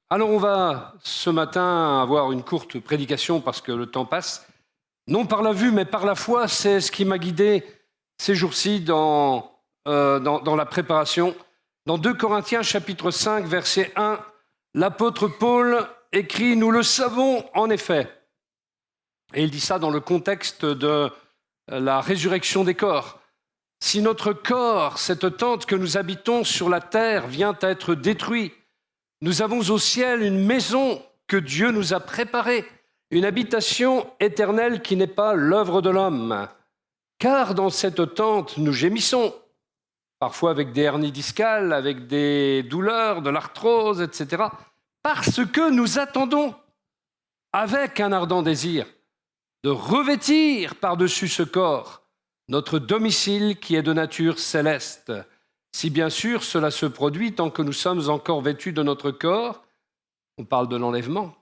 Alors on va ce matin avoir une courte prédication parce que le temps passe. Non par la vue mais par la foi, c'est ce qui m'a guidé ces jours-ci dans la préparation. Dans 2 Corinthiens chapitre 5 verset 1, l'apôtre Paul écrit « Nous le savons en effet ». Et il dit ça dans le contexte de la résurrection des corps. Si notre corps, cette tente que nous habitons sur la terre, vient à être détruit, nous avons au ciel une maison que Dieu nous a préparée, une habitation éternelle qui n'est pas l'œuvre de l'homme. Car dans cette tente, nous gémissons, parfois avec des hernies discales, avec des douleurs, de l'arthrose, etc., parce que nous attendons, avec un ardent désir, de revêtir par-dessus ce corps notre domicile qui est de nature céleste. Si bien sûr cela se produit tant que nous sommes encore vêtus de notre corps, on parle de l'enlèvement,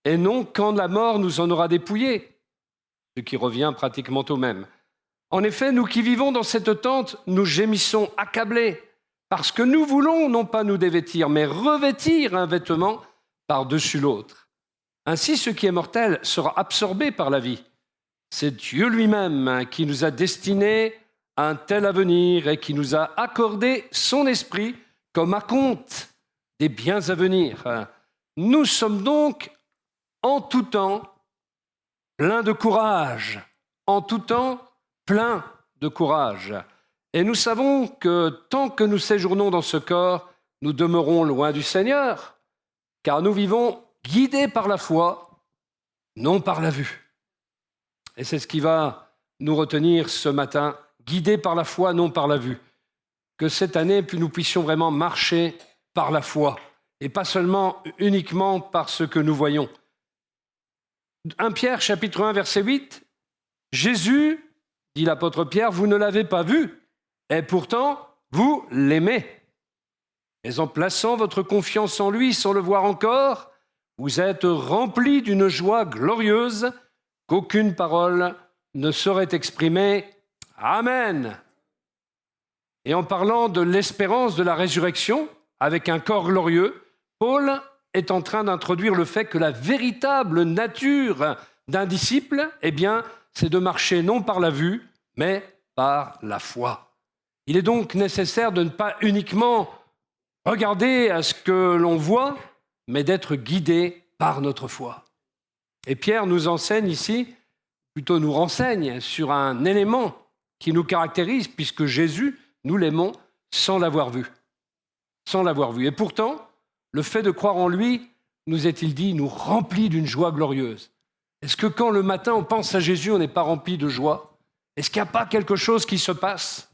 et non quand la mort nous en aura dépouillés, ce qui revient pratiquement au même. En effet, nous qui vivons dans cette tente, nous gémissons accablés, parce que nous voulons non pas nous dévêtir, mais revêtir un vêtement par-dessus l'autre. Ainsi, ce qui est mortel sera absorbé par la vie. C'est Dieu lui-même qui nous a destinés à un tel avenir et qui nous a accordé son esprit comme acompte des biens à venir. Nous sommes donc en tout temps pleins de courage, en tout temps pleins de courage. Et nous savons que tant que nous séjournons dans ce corps, nous demeurons loin du Seigneur, car nous vivons guidés par la foi, non par la vue. Et c'est ce qui va nous retenir ce matin, guidés par la foi, non par la vue. Que cette année, nous puissions vraiment marcher par la foi, et pas seulement uniquement par ce que nous voyons. 1 Pierre, chapitre 1, verset 8, « Jésus, dit l'apôtre Pierre, vous ne l'avez pas vu, et pourtant vous l'aimez. Mais en plaçant votre confiance en lui sans le voir encore, vous êtes remplis d'une joie glorieuse qu'aucune parole ne saurait exprimer. Amen. » Et en parlant de l'espérance de la résurrection, avec un corps glorieux, Paul est en train d'introduire le fait que la véritable nature d'un disciple, c'est de marcher non par la vue, mais par la foi. Il est donc nécessaire de ne pas uniquement regarder à ce que l'on voit, mais d'être guidé par notre foi. Et Pierre nous enseigne ici, plutôt nous renseigne sur un élément qui nous caractérise, puisque Jésus, nous l'aimons sans l'avoir vu. Sans l'avoir vu. Et pourtant, le fait de croire en lui, nous est-il dit, nous remplit d'une joie glorieuse. Est-ce que quand le matin on pense à Jésus, on n'est pas rempli de joie? Est-ce qu'il n'y a pas quelque chose qui se passe?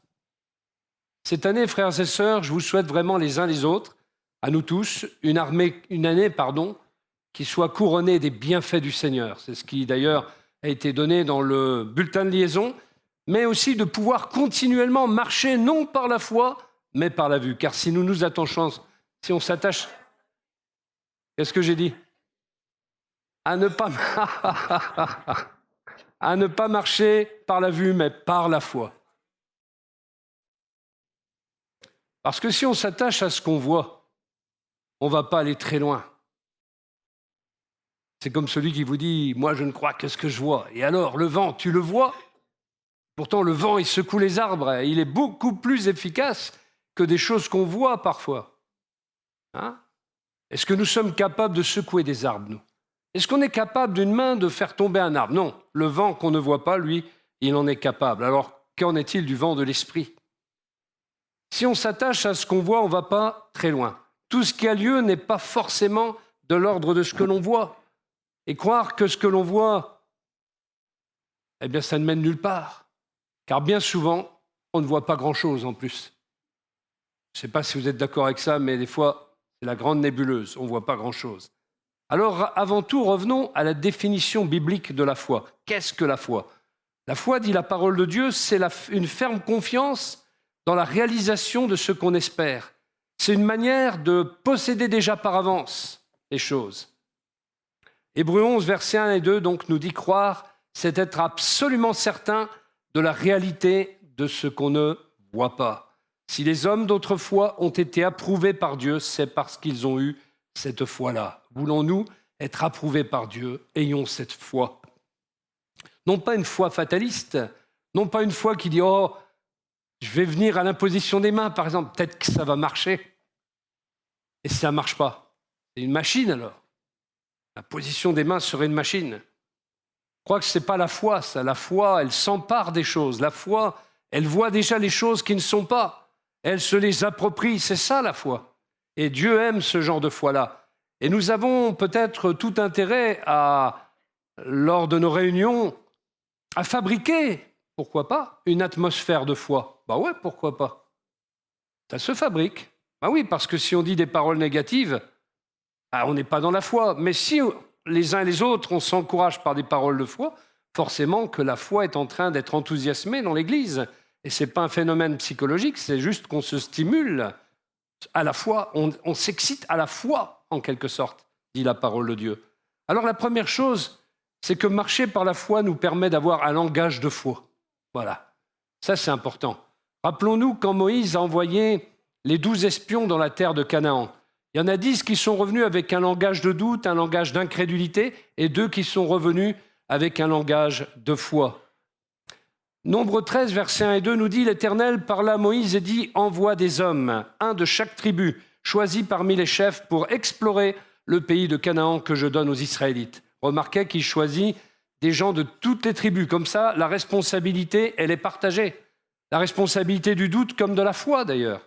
Cette année, frères et sœurs, je vous souhaite vraiment les uns les autres, à nous tous, une année, qui soit couronnée des bienfaits du Seigneur. C'est ce qui d'ailleurs a été donné dans le bulletin de liaison, mais aussi de pouvoir continuellement marcher non par la foi, mais par la vue. Car si nous nous attachons, si on s'attache... Qu'est-ce que j'ai dit? À ne pas marcher par la vue, mais par la foi. Parce que si on s'attache à ce qu'on voit, on ne va pas aller très loin. C'est comme celui qui vous dit « Moi, je ne crois qu'à ce que je vois ». Et alors, le vent, tu le vois? Pourtant, le vent, il secoue les arbres. Il est beaucoup plus efficace que des choses qu'on voit parfois. Est-ce que nous sommes capables de secouer des arbres, nous? Est-ce qu'on est capable d'une main de faire tomber un arbre? Non, le vent qu'on ne voit pas, lui, il en est capable. Alors, qu'en est-il du vent de l'esprit? Si on s'attache à ce qu'on voit, on ne va pas très loin. Tout ce qui a lieu n'est pas forcément de l'ordre de ce que l'on voit. Et croire que ce que l'on voit, ça ne mène nulle part. Car bien souvent, on ne voit pas grand-chose en plus. Je ne sais pas si vous êtes d'accord avec ça, mais des fois, c'est la grande nébuleuse, on ne voit pas grand-chose. Alors, avant tout, revenons à la définition biblique de la foi. Qu'est-ce que la foi? La foi, dit la parole de Dieu, c'est une ferme confiance dans la réalisation de ce qu'on espère. C'est une manière de posséder déjà par avance les choses. Hébreux 11, versets 1 et 2, donc, nous dit croire, c'est être absolument certain de la réalité de ce qu'on ne voit pas. Si les hommes d'autrefois ont été approuvés par Dieu, c'est parce qu'ils ont eu cette foi-là? Voulons-nous être approuvés par Dieu? Ayons cette foi. Non pas une foi fataliste, non pas une foi qui dit « Oh, je vais venir à l'imposition des mains, par exemple, peut-être que ça va marcher. » Et si ça ne marche pas, c'est une machine alors. L'imposition des mains serait une machine. Je crois que ce n'est pas la foi, ça. La foi, elle s'empare des choses. La foi, elle voit déjà les choses qui ne sont pas. Elle se les approprie, c'est ça la foi. Et Dieu aime ce genre de foi-là. Et nous avons peut-être tout intérêt lors de nos réunions, à fabriquer, pourquoi pas, une atmosphère de foi. Ben ouais, pourquoi pas. Ça se fabrique. Ben oui, parce que si on dit des paroles négatives, on n'est pas dans la foi. Mais si les uns et les autres, on s'encourage par des paroles de foi, forcément que la foi est en train d'être enthousiasmée dans l'Église. Et ce n'est pas un phénomène psychologique, c'est juste qu'on se stimule à la foi, on s'excite à la foi, en quelque sorte, dit la parole de Dieu. Alors la première chose, c'est que marcher par la foi nous permet d'avoir un langage de foi. Voilà, ça c'est important. Rappelons-nous quand Moïse a envoyé les 12 espions dans la terre de Canaan. Il y en a 10 qui sont revenus avec un langage de doute, un langage d'incrédulité, et 2 qui sont revenus avec un langage de foi. Nombre 13, versets 1 et 2 nous dit « L'Éternel parla à Moïse et dit « Envoie des hommes, un de chaque tribu, choisis parmi les chefs pour explorer le pays de Canaan que je donne aux Israélites. » Remarquez qu'il choisit des gens de toutes les tribus. Comme ça, la responsabilité, elle est partagée. La responsabilité du doute comme de la foi, d'ailleurs.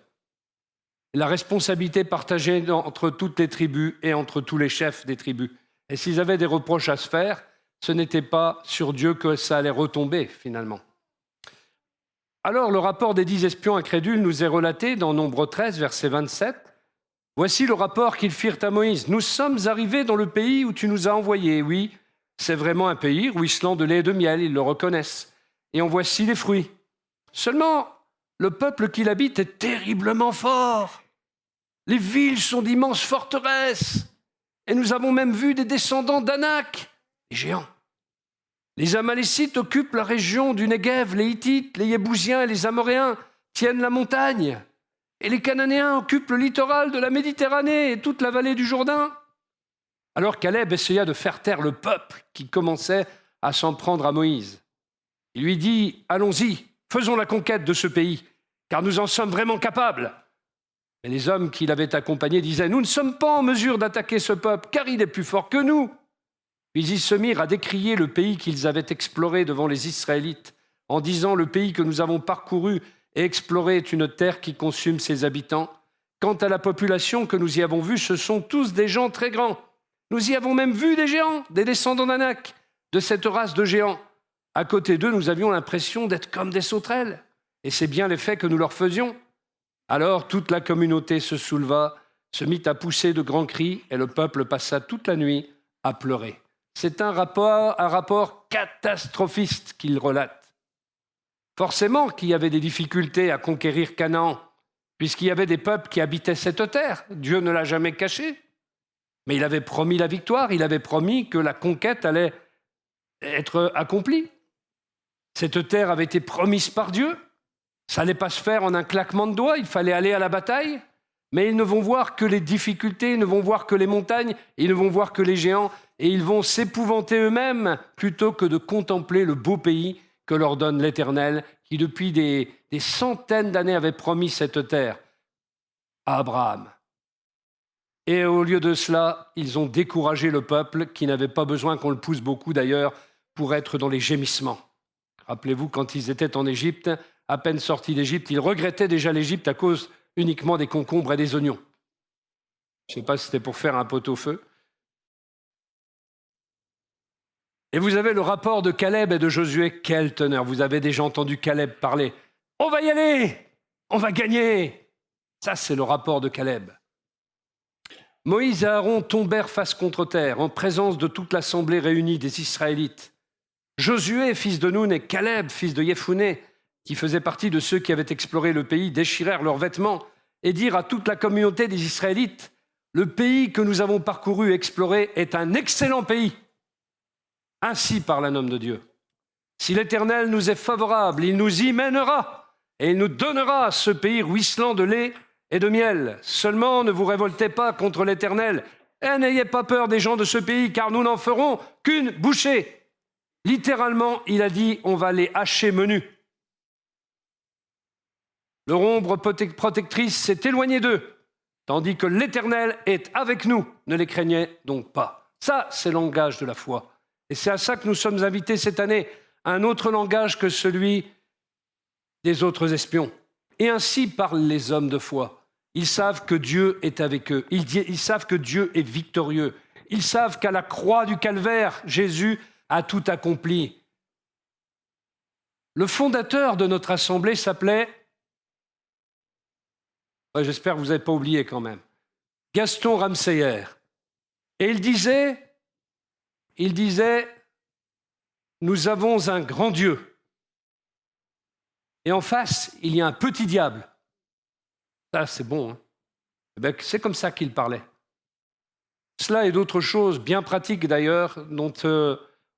La responsabilité partagée entre toutes les tribus et entre tous les chefs des tribus. Et s'ils avaient des reproches à se faire, ce n'était pas sur Dieu que ça allait retomber, finalement. Alors, le rapport des 10 espions incrédules nous est relaté dans Nombre 13, verset 27. « Voici le rapport qu'ils firent à Moïse. Nous sommes arrivés dans le pays où tu nous as envoyés. Oui, c'est vraiment un pays ruisselant de lait et de miel, ils le reconnaissent. Et en voici les fruits. Seulement, le peuple qui l'habite est terriblement fort. Les villes sont d'immenses forteresses. Et nous avons même vu des descendants d'Anak, les géants. Les Amalécites occupent la région du Negev, les Hittites, les Yébousiens et les Amoréens tiennent la montagne. Et les Cananéens occupent le littoral de la Méditerranée et toute la vallée du Jourdain. » Alors Caleb essaya de faire taire le peuple qui commençait à s'en prendre à Moïse. Il lui dit « Allons-y, faisons la conquête de ce pays, car nous en sommes vraiment capables. » Et les hommes qui l'avaient accompagné disaient « Nous ne sommes pas en mesure d'attaquer ce peuple, car il est plus fort que nous. » Puis ils se mirent à décrier le pays qu'ils avaient exploré devant les Israélites, en disant « Le pays que nous avons parcouru et exploré est une terre qui consume ses habitants. Quant à la population que nous y avons vue, ce sont tous des gens très grands. Nous y avons même vu des géants, des descendants d'Anak, de cette race de géants. À côté d'eux, nous avions l'impression d'être comme des sauterelles. Et c'est bien l'effet que nous leur faisions. » Alors toute la communauté se souleva, se mit à pousser de grands cris, et le peuple passa toute la nuit à pleurer. C'est un rapport catastrophiste qu'il relate. Forcément qu'il y avait des difficultés à conquérir Canaan, puisqu'il y avait des peuples qui habitaient cette terre. Dieu ne l'a jamais caché. Mais il avait promis la victoire, il avait promis que la conquête allait être accomplie. Cette terre avait été promise par Dieu. Ça n'allait pas se faire en un claquement de doigts, il fallait aller à la bataille. Mais ils ne vont voir que les difficultés, ils ne vont voir que les montagnes, ils ne vont voir que les géants, et ils vont s'épouvanter eux-mêmes plutôt que de contempler le beau pays que leur donne l'Éternel, qui depuis des centaines d'années avait promis cette terre à Abraham. Et au lieu de cela, ils ont découragé le peuple, qui n'avait pas besoin qu'on le pousse beaucoup d'ailleurs, pour être dans les gémissements. Rappelez-vous, quand ils étaient en Égypte, à peine sortis d'Égypte, ils regrettaient déjà l'Égypte à cause uniquement des concombres et des oignons. Je ne sais pas si c'était pour faire un pot-au-feu. Et vous avez le rapport de Caleb et de Josué. Quel teneur! Vous avez déjà entendu Caleb parler. On va y aller! On va gagner! Ça, c'est le rapport de Caleb. Moïse et Aaron tombèrent face contre terre en présence de toute l'assemblée réunie des Israélites. Josué, fils de Nun, et Caleb, fils de Jephouné, qui faisaient partie de ceux qui avaient exploré le pays, déchirèrent leurs vêtements et dirent à toute la communauté des Israélites « Le pays que nous avons parcouru et exploré est un excellent pays. » Ainsi parle un homme de Dieu. Si l'Éternel nous est favorable, il nous y mènera et il nous donnera ce pays ruisselant de lait et de miel. Seulement ne vous révoltez pas contre l'Éternel, Et n'ayez pas peur des gens de ce pays, car nous n'en ferons qu'une bouchée. Littéralement, il a dit, on va les hacher menus. Leur ombre protectrice s'est éloignée d'eux, tandis que l'Éternel est avec nous. Ne les craignez donc pas. Ça, c'est le langage de la foi. Et c'est à ça que nous sommes invités cette année, à un autre langage que celui des autres espions. Et ainsi parlent les hommes de foi. Ils savent que Dieu est avec eux. Ils savent que Dieu est victorieux. Ils savent qu'à la croix du calvaire, Jésus a tout accompli. Le fondateur de notre assemblée s'appelait, j'espère que vous n'avez pas oublié quand même, Gaston Ramseyer. Et il disait, nous avons un grand Dieu. Et en face, il y a un petit diable. Ça, c'est bon. Hein? Eh bien, c'est comme ça qu'il parlait. Cela et d'autres choses bien pratiques d'ailleurs, dont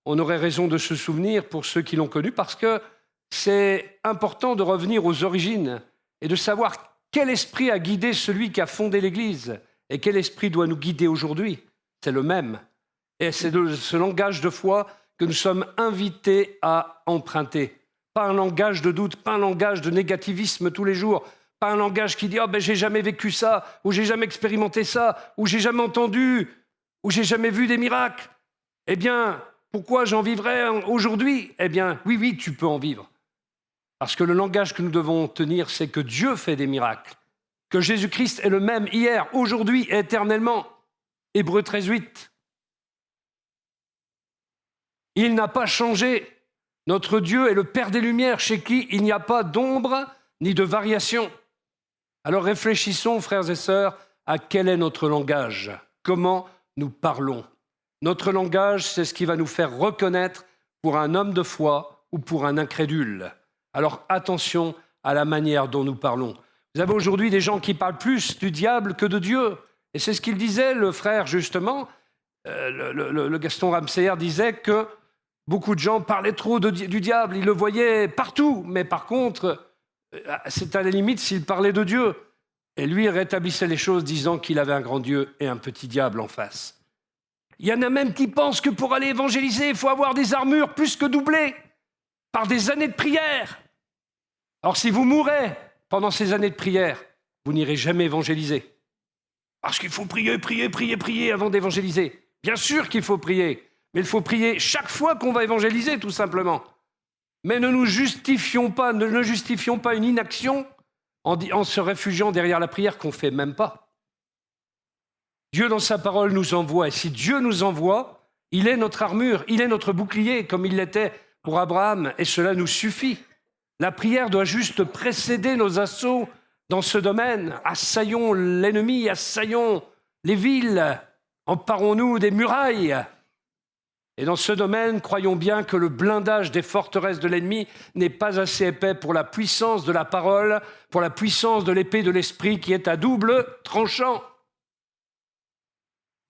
on aurait raison de se souvenir pour ceux qui l'ont connu, parce que c'est important de revenir aux origines et de savoir quel esprit a guidé celui qui a fondé l'Église et quel esprit doit nous guider aujourd'hui. C'est le même. Et c'est de ce langage de foi que nous sommes invités à emprunter. Pas un langage de doute, pas un langage de négativisme tous les jours, pas un langage qui dit « Oh, ben, j'ai jamais vécu ça » ou « J'ai jamais expérimenté ça » ou « J'ai jamais entendu » ou « J'ai jamais vu des miracles ». Eh bien, pourquoi j'en vivrais aujourd'hui ? Eh bien, oui, tu peux en vivre. Parce que le langage que nous devons tenir, c'est que Dieu fait des miracles, que Jésus-Christ est le même hier, aujourd'hui et éternellement. Hébreux 13:8. Il n'a pas changé. Notre Dieu est le Père des Lumières, chez qui il n'y a pas d'ombre ni de variation. Alors réfléchissons, frères et sœurs, à quel est notre langage, comment nous parlons. Notre langage, c'est ce qui va nous faire reconnaître pour un homme de foi ou pour un incrédule. Alors attention à la manière dont nous parlons. Vous avez aujourd'hui des gens qui parlent plus du diable que de Dieu. Et c'est ce qu'il disait, le frère, justement. Le Gaston Ramseyer disait que beaucoup de gens parlaient trop du diable. Ils le voyaient partout. Mais par contre, c'est à la limite s'il parlait de Dieu. Et lui, il rétablissait les choses disant qu'il avait un grand Dieu et un petit diable en face. Il y en a même qui pensent que pour aller évangéliser, il faut avoir des armures plus que doublées par des années de prière. Alors si vous mourrez pendant ces années de prière, vous n'irez jamais évangéliser. Parce qu'il faut prier avant d'évangéliser. Bien sûr qu'il faut prier, mais il faut prier chaque fois qu'on va évangéliser, tout simplement. Mais ne justifions pas une inaction en se réfugiant derrière la prière qu'on ne fait même pas. Dieu, dans sa parole, nous envoie. Et si Dieu nous envoie, il est notre armure, il est notre bouclier, comme il l'était pour Abraham, et cela nous suffit. La prière doit juste précéder nos assauts dans ce domaine. Assaillons l'ennemi, assaillons les villes, emparons-nous des murailles. Et dans ce domaine, croyons bien que le blindage des forteresses de l'ennemi n'est pas assez épais pour la puissance de la parole, pour la puissance de l'épée de l'esprit qui est à double tranchant.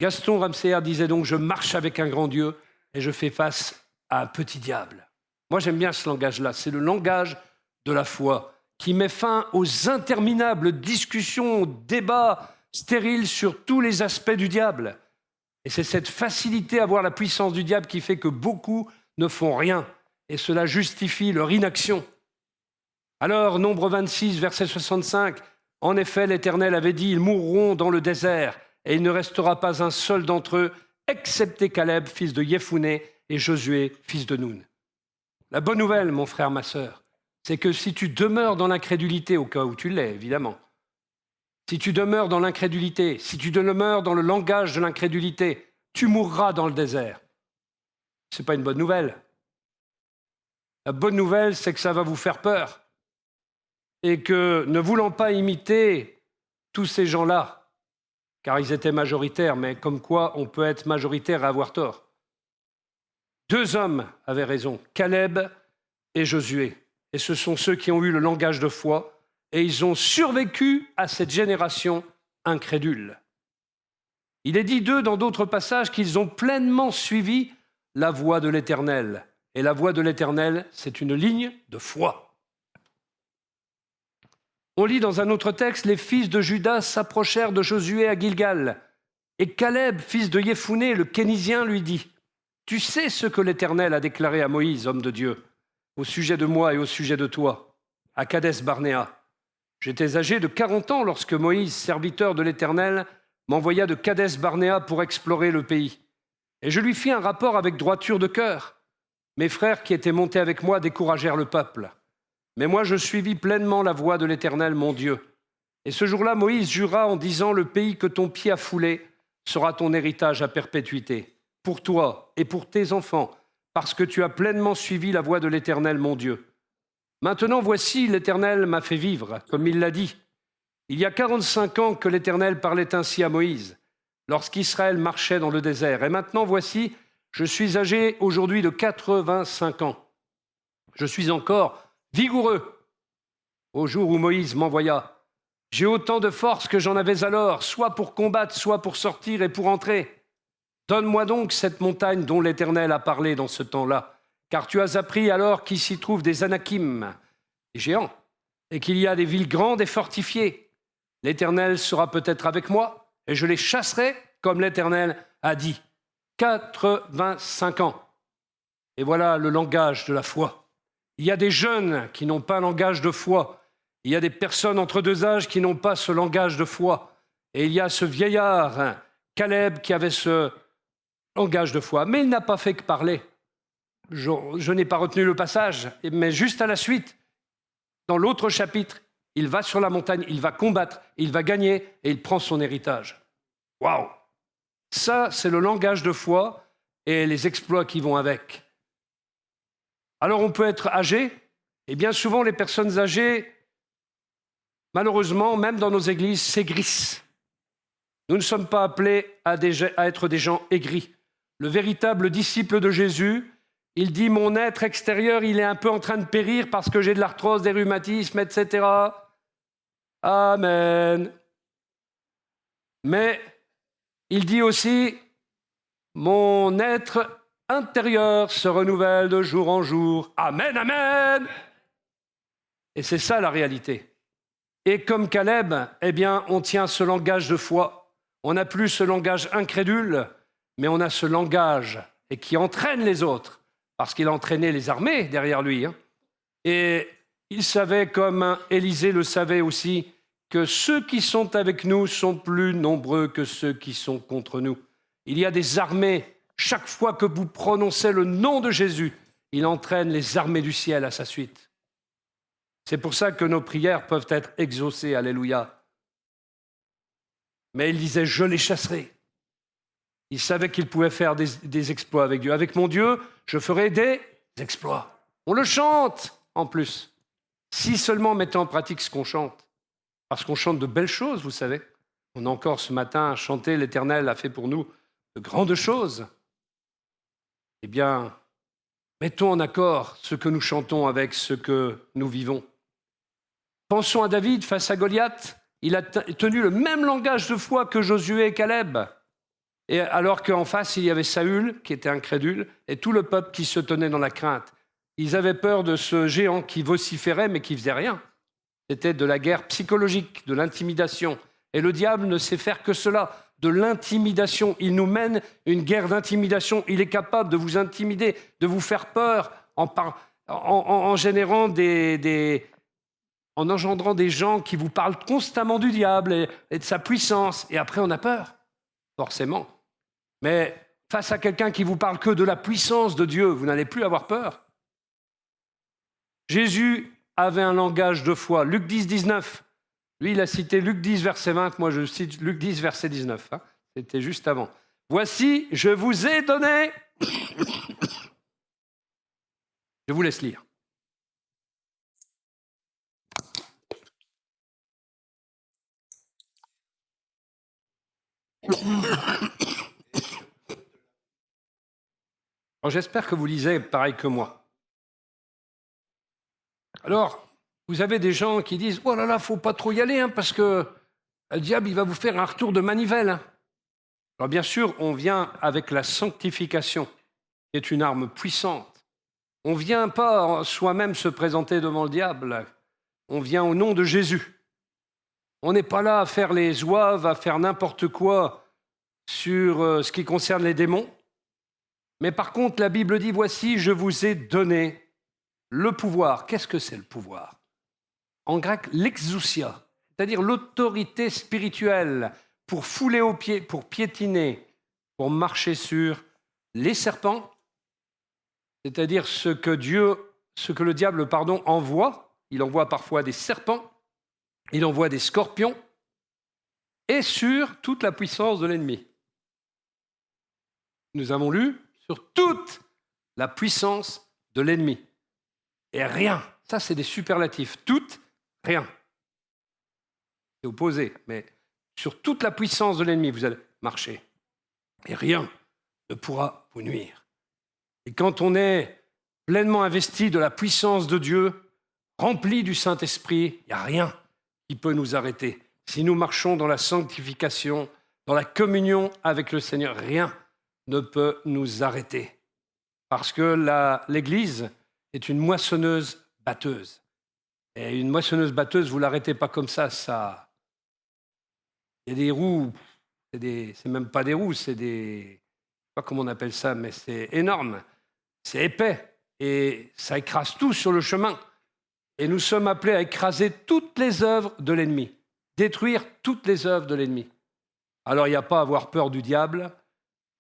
Gaston Ramseyer disait donc « Je marche avec un grand Dieu et je fais face à un petit diable ». Moi, j'aime bien ce langage-là. C'est le langage de la foi qui met fin aux interminables discussions, débats stériles sur tous les aspects du diable. Et c'est cette facilité à voir la puissance du diable qui fait que beaucoup ne font rien. Et cela justifie leur inaction. Alors, Nombre 26, verset 65, « En effet, l'Éternel avait dit, ils mourront dans le désert, et il ne restera pas un seul d'entre eux, excepté Caleb, fils de Yéphouné, et Josué, fils de Noun. » La bonne nouvelle, mon frère, ma sœur, c'est que si tu demeures dans l'incrédulité, au cas où tu l'es, évidemment, si tu demeures dans l'incrédulité, si tu demeures dans le langage de l'incrédulité, tu mourras dans le désert. Ce n'est pas une bonne nouvelle. La bonne nouvelle, c'est que ça va vous faire peur. Et que, ne voulant pas imiter tous ces gens-là, car ils étaient majoritaires, mais comme quoi on peut être majoritaire et avoir tort. 2 hommes avaient raison, Caleb et Josué. Et ce sont ceux qui ont eu le langage de foi, et ils ont survécu à cette génération incrédule. Il est dit d'eux dans d'autres passages qu'ils ont pleinement suivi la voie de l'Éternel. Et la voie de l'Éternel, c'est une ligne de foi. On lit dans un autre texte, les fils de Juda s'approchèrent de Josué à Gilgal. Et Caleb, fils de Yéphoné, le Kénisien, lui dit, « Tu sais ce que l'Éternel a déclaré à Moïse, homme de Dieu, au sujet de moi et au sujet de toi, à Kadès-Barnéa. J'étais âgé de 40 ans lorsque Moïse, serviteur de l'Éternel, m'envoya de Kadès-Barnéa pour explorer le pays. Et je lui fis un rapport avec droiture de cœur. Mes frères qui étaient montés avec moi découragèrent le peuple. Mais moi, je suivis pleinement la voie de l'Éternel, mon Dieu. Et ce jour-là, Moïse jura en disant, « Le pays que ton pied a foulé sera ton héritage à perpétuité, pour toi et pour tes enfants, parce que tu as pleinement suivi la voie de l'Éternel, mon Dieu. Maintenant, voici, l'Éternel m'a fait vivre, comme il l'a dit. Il y a 45 ans que l'Éternel parlait ainsi à Moïse, lorsqu'Israël marchait dans le désert. Et maintenant, voici, je suis âgé aujourd'hui de 85 ans. Je suis encore vigoureux au jour où Moïse m'envoya. J'ai autant de force que j'en avais alors, soit pour combattre, soit pour sortir et pour entrer. Donne-moi donc cette montagne dont l'Éternel a parlé dans ce temps-là, car tu as appris alors qu'il s'y trouve des Anakim, des géants, et qu'il y a des villes grandes et fortifiées. L'Éternel sera peut-être avec moi, et je les chasserai comme l'Éternel a dit. 85 ans. Et voilà le langage de la foi. Il y a des jeunes qui n'ont pas un langage de foi. Il y a des personnes entre deux âges qui n'ont pas ce langage de foi. Et il y a ce vieillard, Caleb, qui avait ce langage de foi. Mais il n'a pas fait que parler. Je n'ai pas retenu le passage, mais juste à la suite, dans l'autre chapitre, il va sur la montagne, il va combattre, il va gagner et il prend son héritage. Waouh! Ça, c'est le langage de foi et les exploits qui vont avec. Alors, on peut être âgé, et bien souvent, les personnes âgées, malheureusement, même dans nos églises, s'aigrissent. Nous ne sommes pas appelés à être des gens aigris. Le véritable disciple de Jésus, il dit « Mon être extérieur, il est un peu en train de périr parce que j'ai de l'arthrose, des rhumatismes, etc. » Amen. Mais il dit aussi « Mon être intérieur se renouvelle de jour en jour. » Amen, amen. Et c'est ça la réalité. Et comme Caleb, eh bien, on tient ce langage de foi. On n'a plus ce langage incrédule, mais on a ce langage et qui entraîne les autres, parce qu'il a entraîné les armées derrière lui. Et il savait, comme Élisée le savait aussi, que ceux qui sont avec nous sont plus nombreux que ceux qui sont contre nous. Il y a des armées. Chaque fois que vous prononcez le nom de Jésus, il entraîne les armées du ciel à sa suite. C'est pour ça que nos prières peuvent être exaucées. Alléluia. Mais il disait, je les chasserai. Il savait qu'il pouvait faire des exploits avec Dieu. Avec mon Dieu, je ferai des exploits. On le chante en plus. Si seulement on mettait en pratique ce qu'on chante. Parce qu'on chante de belles choses, vous savez. On a encore ce matin chanté, l'Éternel a fait pour nous de grandes choses. Eh bien, mettons en accord ce que nous chantons avec ce que nous vivons. Pensons à David face à Goliath. Il a tenu le même langage de foi que Josué et Caleb. Et alors qu'en face, il y avait Saül, qui était incrédule, et tout le peuple qui se tenait dans la crainte. Ils avaient peur de ce géant qui vociférait, mais qui faisait rien. C'était de la guerre psychologique, de l'intimidation. Et le diable ne sait faire que cela, de l'intimidation. Il nous mène une guerre d'intimidation. Il est capable de vous intimider, de vous faire peur en générant en engendrant des gens qui vous parlent constamment du diable et de sa puissance. Et après, on a peur, forcément. Mais face à quelqu'un qui vous parle que de la puissance de Dieu, vous n'allez plus avoir peur. Jésus avait un langage de foi. Luc 10, 19. Lui, il a cité Luc 10, verset 20. Moi, je cite Luc 10, verset 19. C'était juste avant. Voici, je vous ai donné... Je vous laisse lire. Alors, j'espère que vous lisez pareil que moi. Alors, vous avez des gens qui disent « Oh là là, faut pas trop y aller, parce que le diable, il va vous faire un retour de manivelle. » Alors bien sûr, on vient avec la sanctification, qui est une arme puissante. On ne vient pas soi-même se présenter devant le diable. On vient au nom de Jésus. On n'est pas là à faire les zouaves, à faire n'importe quoi. sur ce qui concerne les démons. Mais par contre, la Bible dit, voici, je vous ai donné le pouvoir. Qu'est-ce que c'est le pouvoir? En grec, l'exousia, c'est-à-dire l'autorité spirituelle pour fouler aux pieds, pour piétiner, pour marcher sur les serpents, c'est-à-dire ce que le diable envoie. Il envoie parfois des serpents, il envoie des scorpions, et sur toute la puissance de l'ennemi. Nous avons lu sur toute la puissance de l'ennemi. Et rien, ça c'est des superlatifs, toute, rien. C'est opposé, mais sur toute la puissance de l'ennemi, vous allez marcher. Et rien ne pourra vous nuire. Et quand on est pleinement investi de la puissance de Dieu, rempli du Saint-Esprit, il n'y a rien qui peut nous arrêter. Si nous marchons dans la sanctification, dans la communion avec le Seigneur, rien ne peut nous arrêter. Parce que l'Église est une moissonneuse batteuse. Et une moissonneuse batteuse, vous ne l'arrêtez pas comme ça. Il y a des roues, c'est même pas des roues, c'est des... Je ne sais pas comment on appelle ça, mais c'est énorme. C'est épais. Et ça écrase tout sur le chemin. Et nous sommes appelés à écraser toutes les œuvres de l'ennemi. Détruire toutes les œuvres de l'ennemi. Alors il n'y a pas à avoir peur du diable.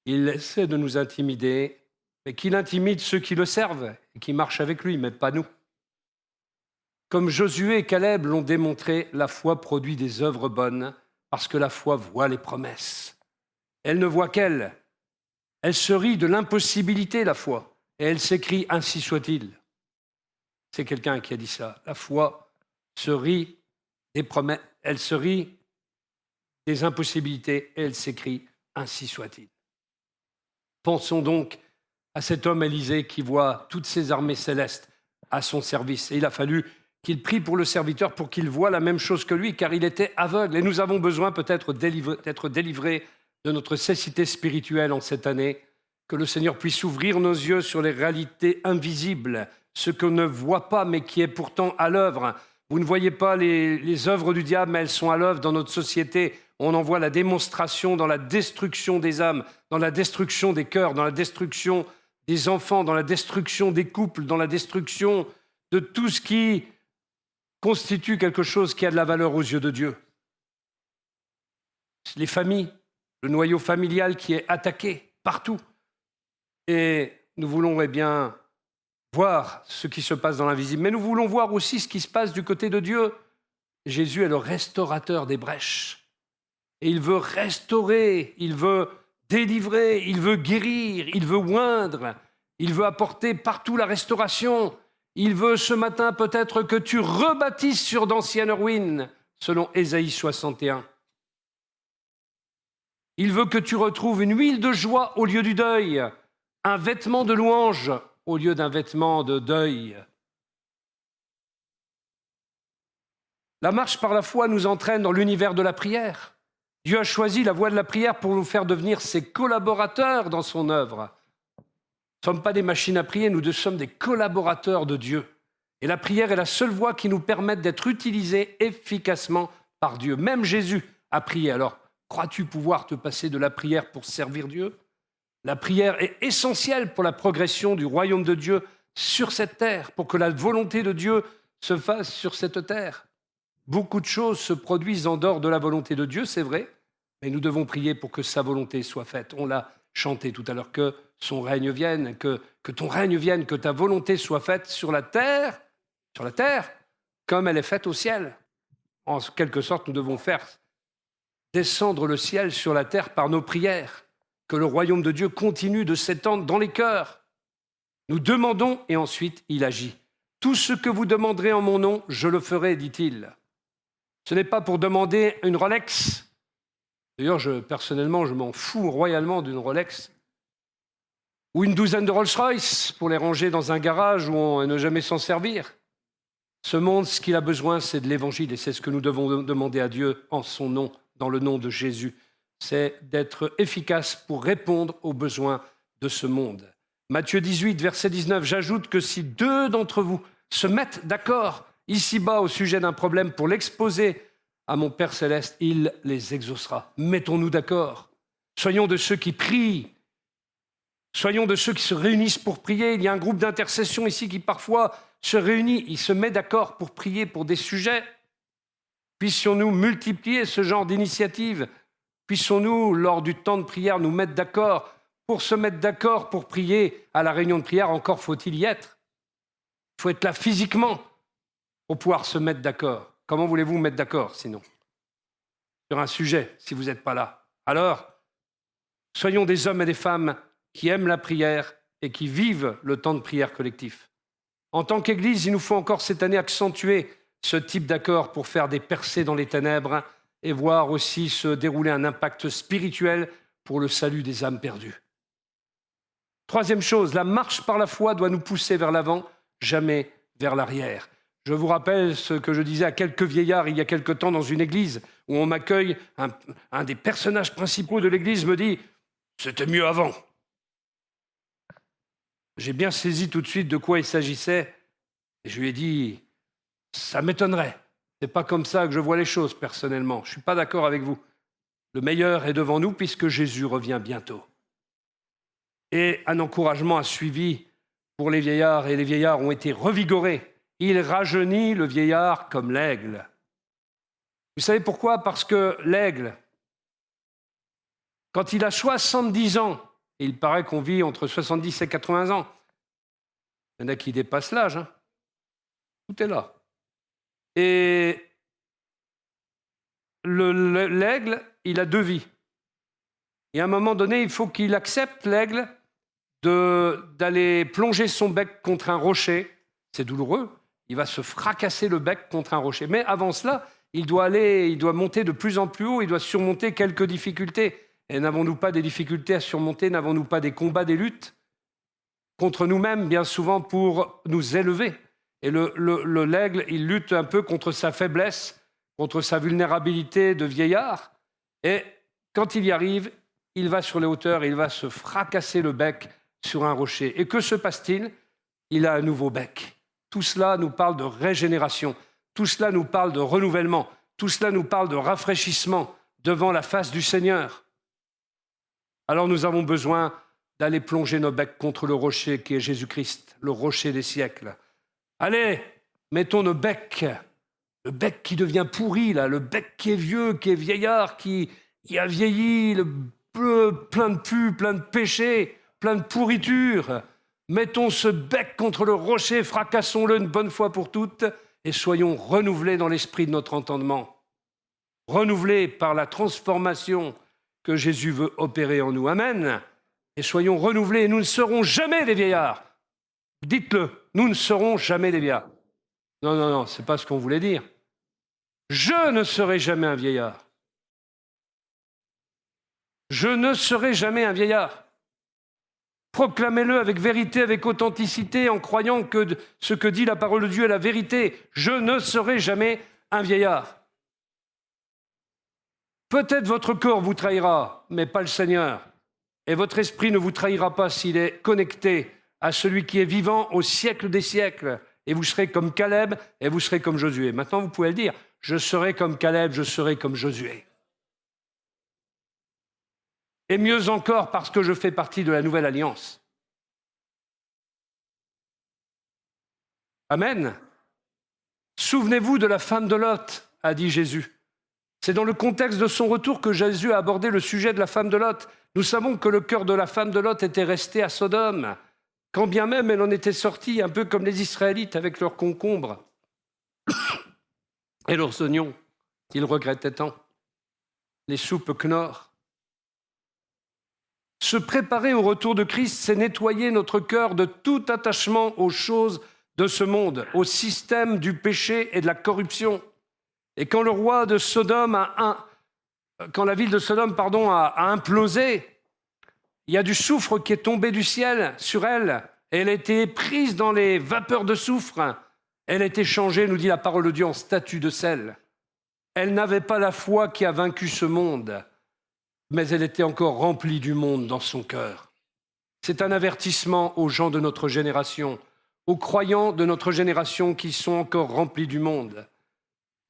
Il essaie de nous intimider, mais qu'il intimide ceux qui le servent et qui marchent avec lui, mais pas nous. Comme Josué et Caleb l'ont démontré, la foi produit des œuvres bonnes parce que la foi voit les promesses. Elle ne voit qu'elle. Elle se rit de l'impossibilité, la foi, et elle s'écrie « Ainsi soit-il ». C'est quelqu'un qui a dit ça. La foi se rit des promesses, elle se rit des impossibilités et elle s'écrie « Ainsi soit-il ». Pensons donc à cet homme Élisée qui voit toutes ces armées célestes à son service. Et il a fallu qu'il prie pour le serviteur pour qu'il voie la même chose que lui, car il était aveugle. Et nous avons besoin peut-être d'être délivrés de notre cécité spirituelle en cette année, que le Seigneur puisse ouvrir nos yeux sur les réalités invisibles, ce qu'on ne voit pas mais qui est pourtant à l'œuvre. Vous ne voyez pas les œuvres du diable, mais elles sont à l'œuvre dans notre société. On en voit la démonstration dans la destruction des âmes, dans la destruction des cœurs, dans la destruction des enfants, dans la destruction des couples, dans la destruction de tout ce qui constitue quelque chose qui a de la valeur aux yeux de Dieu. Les familles, le noyau familial qui est attaqué partout. Et nous voulons bien voir ce qui se passe dans l'invisible, mais nous voulons voir aussi ce qui se passe du côté de Dieu. Jésus est le restaurateur des brèches. Et il veut restaurer, il veut délivrer, il veut guérir, il veut oindre, il veut apporter partout la restauration. Il veut ce matin peut-être que tu rebâtisses sur d'anciennes ruines, selon Ésaïe 61. Il veut que tu retrouves une huile de joie au lieu du deuil, un vêtement de louange au lieu d'un vêtement de deuil. La marche par la foi nous entraîne dans l'univers de la prière. Dieu a choisi la voie de la prière pour nous faire devenir ses collaborateurs dans son œuvre. Nous ne sommes pas des machines à prier, nous sommes des collaborateurs de Dieu. Et la prière est la seule voie qui nous permette d'être utilisés efficacement par Dieu. Même Jésus a prié. Alors, crois-tu pouvoir te passer de la prière pour servir Dieu ? La prière est essentielle pour la progression du royaume de Dieu sur cette terre, pour que la volonté de Dieu se fasse sur cette terre. Beaucoup de choses se produisent en dehors de la volonté de Dieu, c'est vrai, mais nous devons prier pour que sa volonté soit faite. On l'a chanté tout à l'heure, que son règne vienne, que ton règne vienne, que ta volonté soit faite sur la terre, comme elle est faite au ciel. En quelque sorte, nous devons faire descendre le ciel sur la terre par nos prières, que le royaume de Dieu continue de s'étendre dans les cœurs. Nous demandons et ensuite il agit. Tout ce que vous demanderez en mon nom, je le ferai, dit-il. Ce n'est pas pour demander une Rolex. D'ailleurs, personnellement, je m'en fous royalement d'une Rolex. Ou une douzaine de Rolls-Royce pour les ranger dans un garage et ne jamais s'en servir. Ce monde, ce qu'il a besoin, c'est de l'Évangile et c'est ce que nous devons demander à Dieu en son nom, dans le nom de Jésus. C'est d'être efficace pour répondre aux besoins de ce monde. Matthieu 18, verset 19, j'ajoute que si 2 d'entre vous se mettent d'accord ici-bas au sujet d'un problème pour l'exposer à mon Père Céleste, il les exaucera. Mettons-nous d'accord. Soyons de ceux qui prient. Soyons de ceux qui se réunissent pour prier. Il y a un groupe d'intercession ici qui parfois se réunit, il se met d'accord pour prier pour des sujets. Puissions-nous multiplier ce genre d'initiatives. Puissions-nous, lors du temps de prière, nous mettre d'accord. Pour se mettre d'accord pour prier à la réunion de prière, encore faut-il y être. Il faut être là physiquement pour pouvoir se mettre d'accord. Comment voulez-vous vous mettre d'accord, sinon, sur un sujet, si vous n'êtes pas là? Alors, soyons des hommes et des femmes qui aiment la prière et qui vivent le temps de prière collectif. En tant qu'Église, il nous faut encore cette année accentuer ce type d'accord pour faire des percées dans les ténèbres et voir aussi se dérouler un impact spirituel pour le salut des âmes perdues. Troisième chose, la marche par la foi doit nous pousser vers l'avant, jamais vers l'arrière. Je vous rappelle ce que je disais à quelques vieillards il y a quelque temps dans une église où on m'accueille, un des personnages principaux de l'église me dit « C'était mieux avant ». J'ai bien saisi tout de suite de quoi il s'agissait et je lui ai dit « Ça m'étonnerait, c'est pas comme ça que je vois les choses personnellement, je suis pas d'accord avec vous. Le meilleur est devant nous puisque Jésus revient bientôt. » Et un encouragement a suivi pour les vieillards et les vieillards ont été revigorés. Il rajeunit le vieillard comme l'aigle. Vous savez pourquoi? Parce que l'aigle, quand il a 70 ans, et il paraît qu'on vit entre 70 et 80 ans, il y en a qui dépassent l'âge, hein. Tout est là. Et l'aigle, il a deux vies. Et à un moment donné, il faut qu'il accepte, l'aigle, d'aller plonger son bec contre un rocher. C'est douloureux. Il va se fracasser le bec contre un rocher. Mais avant cela, il doit monter de plus en plus haut, il doit surmonter quelques difficultés. Et n'avons-nous pas des difficultés à surmonter? N'avons-nous pas des combats, des luttes contre nous-mêmes, bien souvent, pour nous élever? Et l'aigle, il lutte un peu contre sa faiblesse, contre sa vulnérabilité de vieillard. Et quand il y arrive, il va sur les hauteurs, il va se fracasser le bec sur un rocher. Et que se passe-t-il? Il a un nouveau bec. Tout cela nous parle de régénération. Tout cela nous parle de renouvellement. Tout cela nous parle de rafraîchissement devant la face du Seigneur. Alors nous avons besoin d'aller plonger nos becs contre le rocher qui est Jésus-Christ, le rocher des siècles. Allez, mettons nos becs, le bec qui devient pourri, là, le bec qui est vieux, qui est vieillard, qui a vieilli, plein de pus, plein de péchés, plein de pourriture. Mettons ce bec contre le rocher, fracassons-le une bonne fois pour toutes et soyons renouvelés dans l'esprit de notre entendement. Renouvelés par la transformation que Jésus veut opérer en nous. Amen. Et soyons renouvelés. Nous ne serons jamais des vieillards. Dites-le, nous ne serons jamais des vieillards. Non, c'est pas ce qu'on voulait dire. Je ne serai jamais un vieillard. Je ne serai jamais un vieillard. Proclamez-le avec vérité, avec authenticité, en croyant que ce que dit la parole de Dieu est la vérité. Je ne serai jamais un vieillard. Peut-être votre corps vous trahira, mais pas le Seigneur. Et votre esprit ne vous trahira pas s'il est connecté à celui qui est vivant au siècle des siècles. Et vous serez comme Caleb et vous serez comme Josué. Maintenant, vous pouvez le dire, je serai comme Caleb, je serai comme Josué. Et mieux encore parce que je fais partie de la nouvelle alliance. Amen. Souvenez-vous de la femme de Lot, a dit Jésus. C'est dans le contexte de son retour que Jésus a abordé le sujet de la femme de Lot. Nous savons que le cœur de la femme de Lot était resté à Sodome, quand bien même elle en était sortie, un peu comme les Israélites avec leurs concombres et leurs oignons, qu'ils regrettaient tant, les soupes Knorr. Se préparer au retour de Christ, c'est nettoyer notre cœur de tout attachement aux choses de ce monde, au système du péché et de la corruption. Et quand la ville de Sodome a implosé, il y a du soufre qui est tombé du ciel sur elle. Et elle a été prise dans les vapeurs de soufre. Elle a été changée, nous dit la parole de Dieu, en statue de sel. Elle n'avait pas la foi qui a vaincu ce monde, mais elle était encore remplie du monde dans son cœur. C'est un avertissement aux gens de notre génération, aux croyants de notre génération qui sont encore remplis du monde.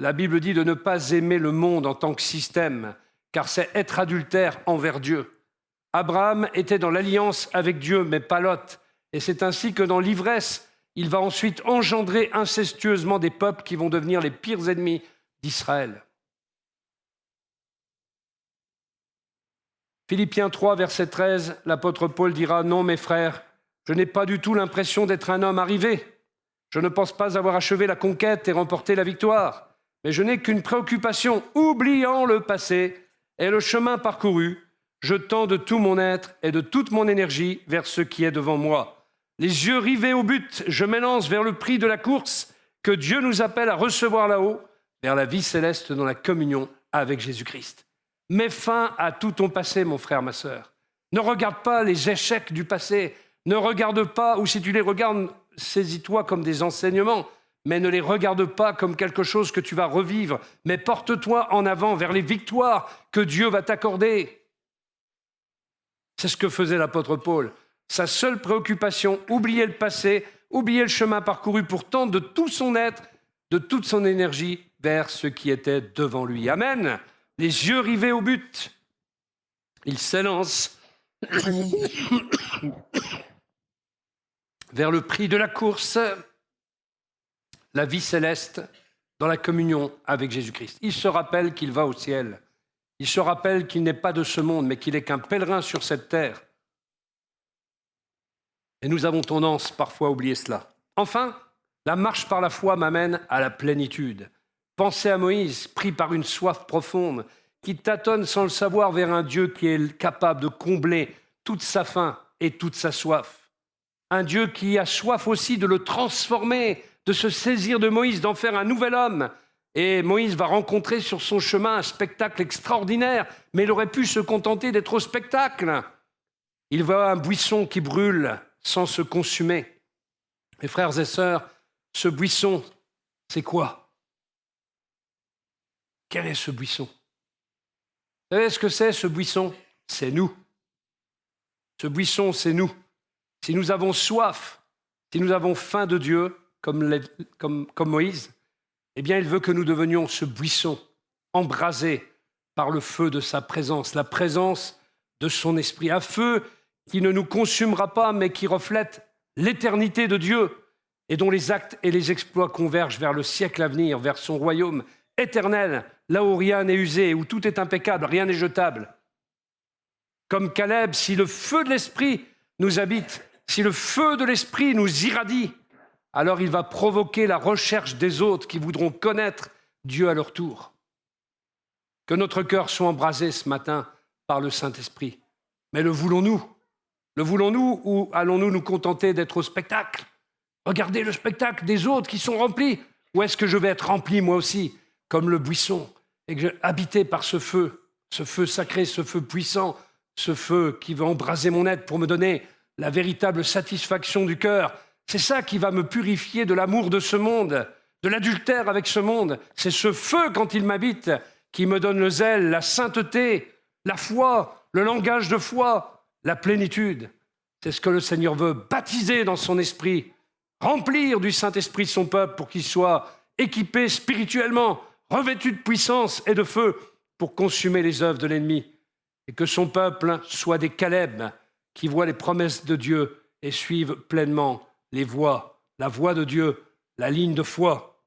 La Bible dit de ne pas aimer le monde en tant que système, car c'est être adultère envers Dieu. Abraham était dans l'alliance avec Dieu, mais pas Lot. Et c'est ainsi que dans l'ivresse, il va ensuite engendrer incestueusement des peuples qui vont devenir les pires ennemis d'Israël. Philippiens 3, verset 13, l'apôtre Paul dira « Non, mes frères, je n'ai pas du tout l'impression d'être un homme arrivé. Je ne pense pas avoir achevé la conquête et remporté la victoire, mais je n'ai qu'une préoccupation, oubliant le passé et le chemin parcouru, je tends de tout mon être et de toute mon énergie vers ce qui est devant moi. Les yeux rivés au but, je m'élance vers le prix de la course que Dieu nous appelle à recevoir là-haut, vers la vie céleste dans la communion avec Jésus-Christ. Mets fin à tout ton passé, mon frère, ma sœur. Ne regarde pas les échecs du passé. Ne regarde pas, ou si tu les regardes, saisis-toi comme des enseignements, mais ne les regarde pas comme quelque chose que tu vas revivre, mais porte-toi en avant vers les victoires que Dieu va t'accorder. C'est ce que faisait l'apôtre Paul. Sa seule préoccupation, oublier le passé, oublier le chemin parcouru pour tendre de tout son être, de toute son énergie vers ce qui était devant lui. Amen. Les yeux rivés au but, il s'élance vers le prix de la course, la vie céleste, dans la communion avec Jésus-Christ. Il se rappelle qu'il va au ciel. Il se rappelle qu'il n'est pas de ce monde, mais qu'il est qu'un pèlerin sur cette terre. Et nous avons tendance parfois à oublier cela. Enfin, la marche par la foi m'amène à la plénitude. Pensez à Moïse, pris par une soif profonde, qui tâtonne sans le savoir vers un Dieu qui est capable de combler toute sa faim et toute sa soif. Un Dieu qui a soif aussi de le transformer, de se saisir de Moïse, d'en faire un nouvel homme. Et Moïse va rencontrer sur son chemin un spectacle extraordinaire, mais il aurait pu se contenter d'être au spectacle. Il voit un buisson qui brûle sans se consumer. Mes frères et sœurs, ce buisson, c'est quoi? Quel est ce buisson? Vous savez ce que c'est, ce buisson? C'est nous. Ce buisson, c'est nous. Si nous avons soif, si nous avons faim de Dieu, comme Moïse, eh bien, il veut que nous devenions ce buisson, embrasé par le feu de sa présence, la présence de son esprit. Un feu qui ne nous consumera pas, mais qui reflète l'éternité de Dieu et dont les actes et les exploits convergent vers le siècle à venir, vers son royaume éternel, là où rien n'est usé, où tout est impeccable, rien n'est jetable. Comme Caleb, si le feu de l'esprit nous habite, si le feu de l'esprit nous irradie, alors il va provoquer la recherche des autres qui voudront connaître Dieu à leur tour. Que notre cœur soit embrasé ce matin par le Saint-Esprit. Mais le voulons-nous? Le voulons-nous ou allons-nous nous contenter d'être au spectacle? Regardez le spectacle des autres qui sont remplis. Ou est-ce que je vais être rempli moi aussi, comme le buisson, et que je habité par ce feu sacré, ce feu puissant, ce feu qui va embraser mon être pour me donner la véritable satisfaction du cœur. C'est ça qui va me purifier de l'amour de ce monde, de l'adultère avec ce monde. C'est ce feu, quand il m'habite, qui me donne le zèle, la sainteté, la foi, le langage de foi, la plénitude. C'est ce que le Seigneur veut, baptiser dans son esprit, remplir du Saint-Esprit son peuple pour qu'il soit équipé spirituellement, revêtu de puissance et de feu pour consumer les œuvres de l'ennemi. Et que son peuple soit des Caleb qui voient les promesses de Dieu et suivent pleinement les voies, la voie de Dieu, la ligne de foi.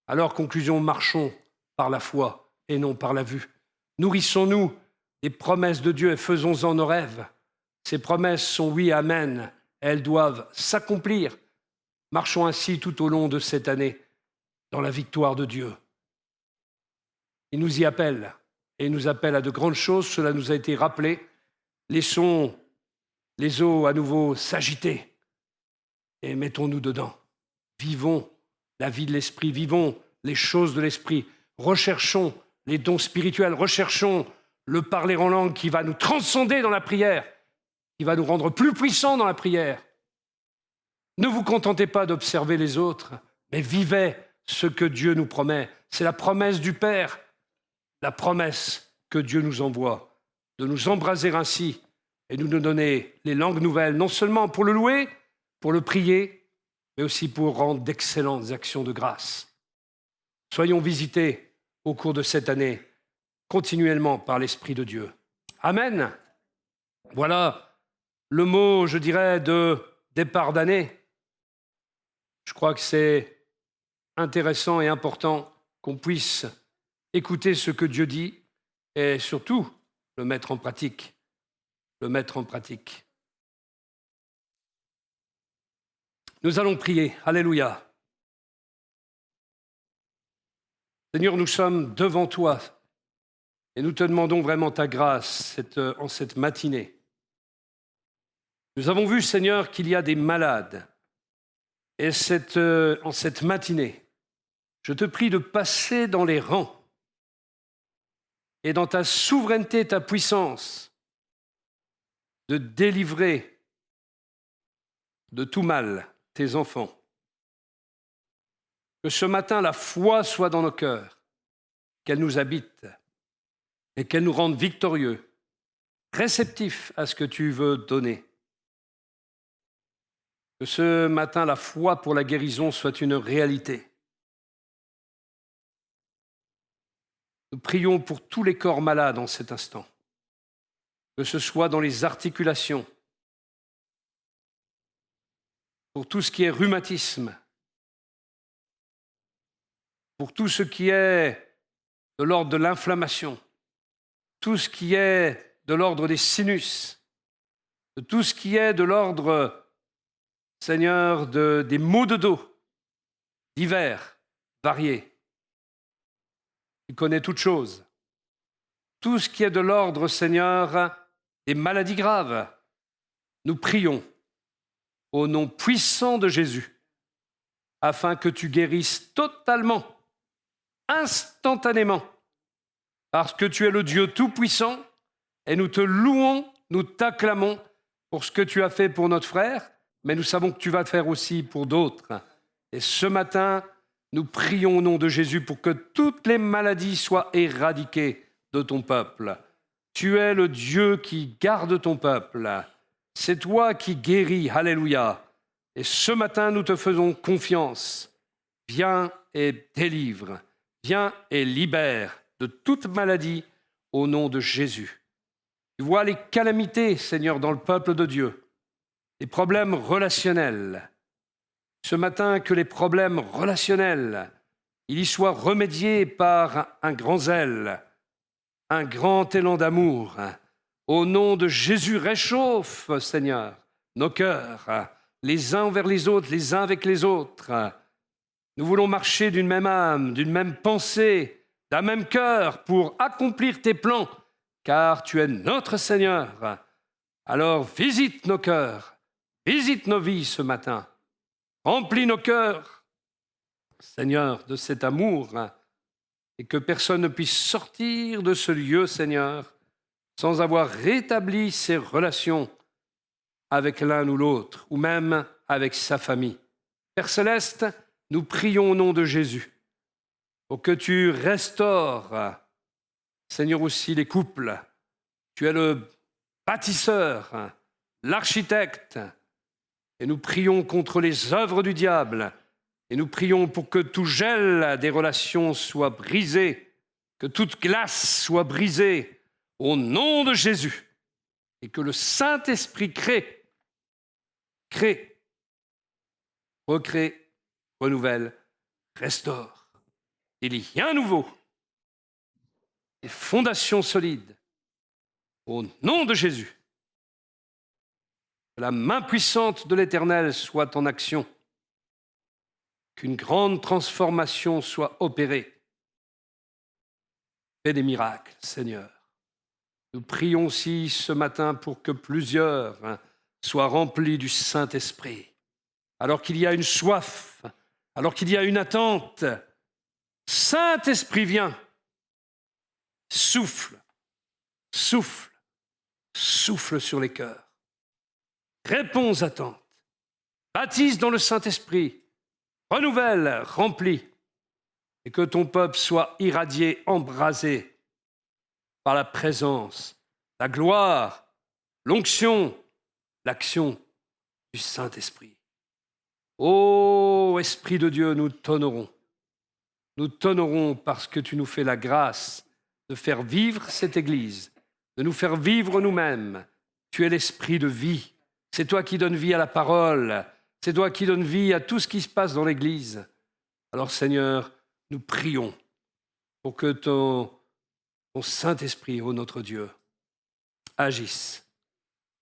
Alors, conclusion, marchons par la foi et non par la vue. Nourrissons-nous des promesses de Dieu et faisons-en nos rêves. Ces promesses sont oui, amen. Elles doivent s'accomplir. Marchons ainsi tout au long de cette année dans la victoire de Dieu. Il nous y appelle et il nous appelle à de grandes choses. Cela nous a été rappelé. Laissons les eaux à nouveau s'agiter et mettons-nous dedans. Vivons la vie de l'esprit, vivons les choses de l'esprit. Recherchons les dons spirituels, recherchons le parler en langue qui va nous transcender dans la prière, qui va nous rendre plus puissants dans la prière. Ne vous contentez pas d'observer les autres, mais vivez ce que Dieu nous promet. C'est la promesse du Père, la promesse que Dieu nous envoie, de nous embraser ainsi et de nous donner les langues nouvelles, non seulement pour le louer, pour le prier, mais aussi pour rendre d'excellentes actions de grâce. Soyons visités au cours de cette année, continuellement par l'Esprit de Dieu. Amen. Voilà le mot, je dirais, de départ d'année. Je crois que c'est intéressant et important qu'on puisse écouter ce que Dieu dit et surtout le mettre en pratique. Le mettre en pratique. Nous allons prier. Alléluia. Seigneur, nous sommes devant toi et nous te demandons vraiment ta grâce en cette matinée. Nous avons vu, Seigneur, qu'il y a des malades. Et en cette matinée, je te prie de passer dans les rangs et dans ta souveraineté, ta puissance, de délivrer de tout mal tes enfants. Que ce matin, la foi soit dans nos cœurs, qu'elle nous habite et qu'elle nous rende victorieux, réceptifs à ce que tu veux donner. Que ce matin, la foi pour la guérison soit une réalité. Nous prions pour tous les corps malades en cet instant, que ce soit dans les articulations, pour tout ce qui est rhumatisme, pour tout ce qui est de l'ordre de l'inflammation, tout ce qui est de l'ordre des sinus, de tout ce qui est de l'ordre, Seigneur, des maux de dos, divers, variés. Tu connais toutes choses. Tout ce qui est de l'ordre, Seigneur, des maladies graves, nous prions au nom puissant de Jésus, afin que tu guérisses totalement, instantanément, parce que tu es le Dieu Tout-Puissant, et nous te louons, nous t'acclamons pour ce que tu as fait pour notre frère, mais nous savons que tu vas le faire aussi pour d'autres. Et ce matin, nous prions au nom de Jésus pour que toutes les maladies soient éradiquées de ton peuple. Tu es le Dieu qui garde ton peuple. C'est toi qui guéris. Alléluia. Et ce matin, nous te faisons confiance. Viens et délivre. Viens et libère de toute maladie au nom de Jésus. Tu vois les calamités, Seigneur, dans le peuple de Dieu, les problèmes relationnels. Ce matin, que les problèmes relationnels, il y soient remédiés par un grand zèle, un grand élan d'amour. Au nom de Jésus, réchauffe, Seigneur, nos cœurs, les uns envers les autres, les uns avec les autres. Nous voulons marcher d'une même âme, d'une même pensée, d'un même cœur pour accomplir tes plans, car tu es notre Seigneur. Alors visite nos cœurs, visite nos vies ce matin. Remplis nos cœurs, Seigneur, de cet amour et que personne ne puisse sortir de ce lieu, Seigneur, sans avoir rétabli ses relations avec l'un ou l'autre, ou même avec sa famille. Père Céleste, nous prions au nom de Jésus pour que tu restaures, Seigneur, aussi les couples. Tu es le bâtisseur, l'architecte, et nous prions contre les œuvres du diable. Et nous prions pour que tout gel des relations soit brisé, que toute glace soit brisée au nom de Jésus. Et que le Saint-Esprit crée, recrée, renouvelle, restaure. Des liens nouveaux, des fondations solides. Au nom de Jésus. Que la main puissante de l'Éternel soit en action, qu'une grande transformation soit opérée. Fais des miracles, Seigneur. Nous prions aussi ce matin pour que plusieurs soient remplis du Saint-Esprit. Alors qu'il y a une soif, alors qu'il y a une attente, Saint-Esprit vient, souffle, souffle, souffle sur les cœurs. Réponds aux attentes, baptise dans le Saint-Esprit, renouvelle, remplis, et que ton peuple soit irradié, embrasé par la présence, la gloire, l'onction, l'action du Saint-Esprit. Ô Esprit de Dieu, nous t'honorons. Nous t'honorons parce que tu nous fais la grâce de faire vivre cette Église, de nous faire vivre nous-mêmes. Tu es l'esprit de vie. C'est toi qui donnes vie à la parole. C'est toi qui donnes vie à tout ce qui se passe dans l'Église. Alors Seigneur, nous prions pour que ton Saint-Esprit, ô notre Dieu, agisse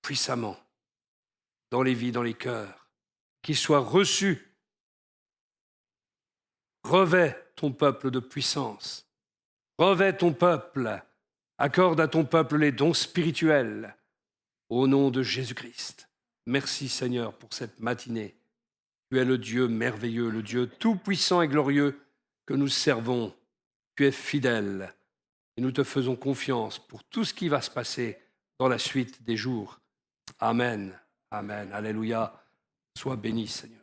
puissamment dans les vies, dans les cœurs, qu'il soit reçu. Revêt ton peuple de puissance. Revêt ton peuple. Accorde à ton peuple les dons spirituels. Au nom de Jésus-Christ. Merci Seigneur pour cette matinée. Tu es le Dieu merveilleux, le Dieu tout-puissant et glorieux que nous servons. Tu es fidèle et nous te faisons confiance pour tout ce qui va se passer dans la suite des jours. Amen. Amen. Alléluia. Sois béni, Seigneur.